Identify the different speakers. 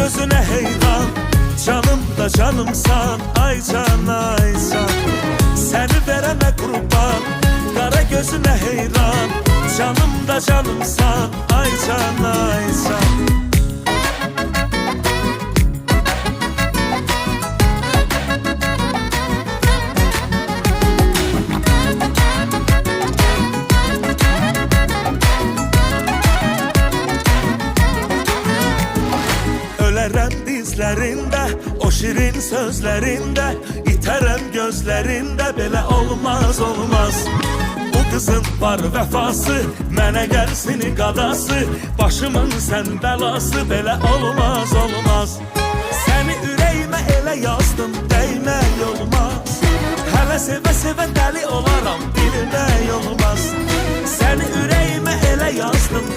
Speaker 1: gözüne heyran, canım da canımsan, ay can ay can. Seni verene kurban, kara gözüne heyran, canım da canımsan, ay can ay can. Ölərəm dizlərində, o şirin sözlərində, itərəm gözlərində, belə olmaz olmaz. Bu qızın var vəfası, mənə gəlsin qadası, başımın sən bəlası, belə olmaz olmaz. Səni ürəyimə elə yazdım, dəymək olmaz. Hələ sevə sevə dəli olaram, bilmək olmaz. Səni ürəyimə elə yazdım,